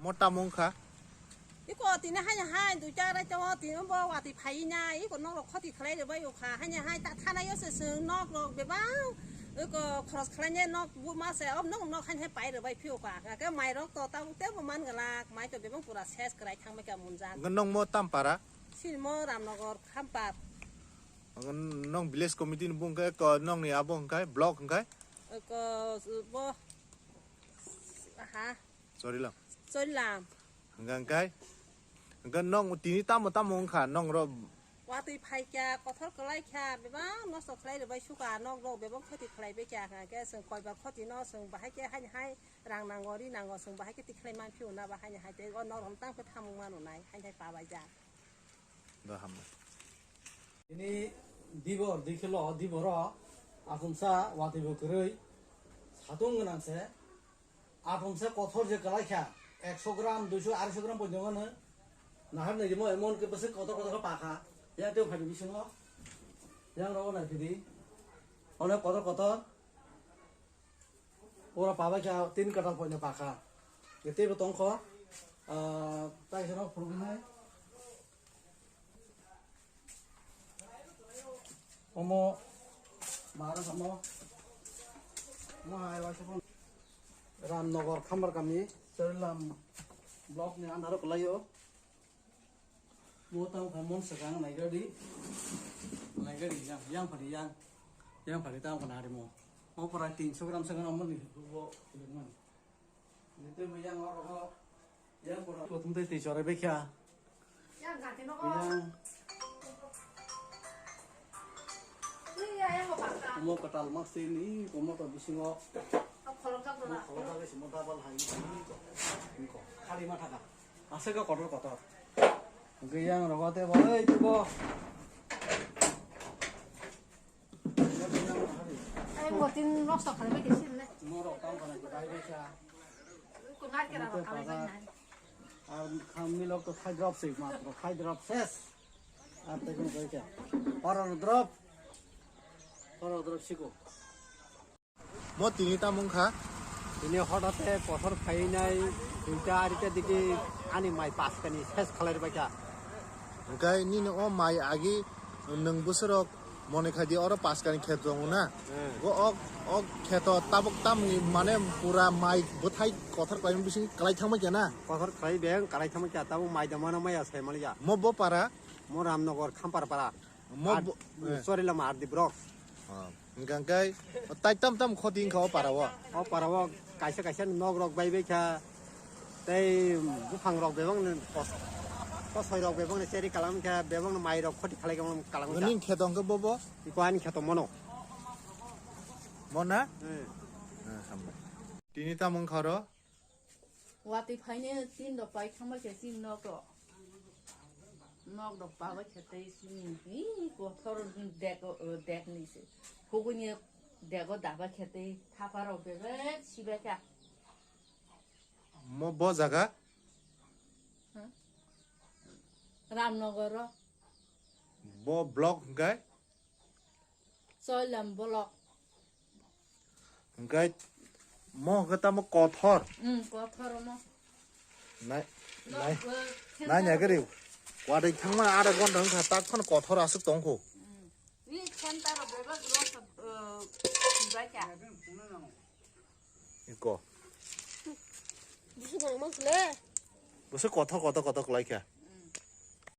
मोटा मुंखा 이거 어디네 하냐 하이 누자라 저 어디 뭐 어디 파이냐 이거 너로 커디 클레이 봐 요카 하냐 하이 다 타나요스 너로 베바 이거 크로스 클레이 너 부마세 너 하냐 파이르 봐 피오카 그 마이로 또 따고 때 보면 그라 마이 또 베방 পুরা শেষ 그라이 탕메가 문자 넌 뭐 땀빠라 실모 람너거 캄밥 넌 빌레스 커미티는 뭔가 넌이 아본가 블록인가 이거 뭐 아하 소리랑 쏠람 그러니까 넌 뒤니 땀 무카 넌로 와티 파이자 거털 클레이 캬 베바 너서 클레이 봐 슈가 너로 베방 커디 클레이 베자 그 거이바 커디 너서 봐 하게 하냐 하이 랑낭거리 낭거서 봐 하게 티 클레이만 피우나 봐 하냐 하이 거 너로 땅 그 탐만 오나이 하냐 빠바자 너 한번 ini dibor dikelo diboro afumsa wati bokroi sadung ganangse afumsa kothor je kalakha 100 গ্রাম 200 250 গ্রাম পর্যন্ত না হাবনে দিমো এমন কে বসে কত কত পাখা ইয়া তেও ফাটি বিসঙ্গ yang rawo na pidi অনেক কত কত ওরা পাবা কি 3 কাটা পর্যন্ত পাখা এতে বতংখ তাই জন্য প্রবলেম হয় Omo, marah sama, mahal walaupun Ramnogor kamar kami, dalam blok ni antara pelayu, mau tahu kamu sekarang naik di yang pada tahu kena hari mau perhatiin 300 gram sekarang aman nih, buat gimana? Itu yang orang yang pernah tuh tempat di sore bekia, yang mau ketal masin ini, mau tahu bisingo. Kalau tak semua tabal hari ini, kali mata kan, asal kau kotor. Mungkin yang rawatnya boleh itu boh. buatin rosok kalau begitu sih nih Mau tahu kan kita ini sih. kungat kira kalau begitu Kami lo tuh high drop sih, matro high drop ses. Apa itu kerja? Orang drop sih kok. 뭐 뒤니 땀 무카 Ini hotate kotor kainai, kita arita diki ani mai pas kani ses kalar baca. 그러니까 니는 마이 아기 능부스럭 모네카디 어러 파스카니 ხედ정우나 어 ხედ어 따복 땀이 만에 পুরা 마이 못하이 거터 빠임 비신 깔아이 탕마잖아 Kotor kai beng kalai thamu cha tabu mai damana mai ase malia. 뭐뭐 빠라 Mo Ramnogor khampar para. 뭐 Sorry la mar di brok. 그러니까 따이땀땀 코딩 거 빠라워 Oh parawo kaisa nog rok bai becha. Tei bufang rok bebang ko soi rok bebang ne seri kalam kha bebang mai rok khoti khalai kalam cha. 닌 ხედ던 거 뭐뭐 Ikuan khato mono. 뭐나 한번 뒤니 땀은 걸어 Wati phainya tin do pai khama ke tin nok do pa ba chete sin hi ko thor dek ni se hoguni dego daba chete thaparo bebe sibeka 뭐 자가 Ramnogor 뭐 블록인가 soilam blok 그러니까 뭐 그다 뭐 거터 ko thor mo 나냐 그래 와대 정말 알아본 넌 갔다 건 거터 아스 동고 wi chantaro bebe gro sibeka 이거 무슨 거 먹을래 무슨 거터 라이카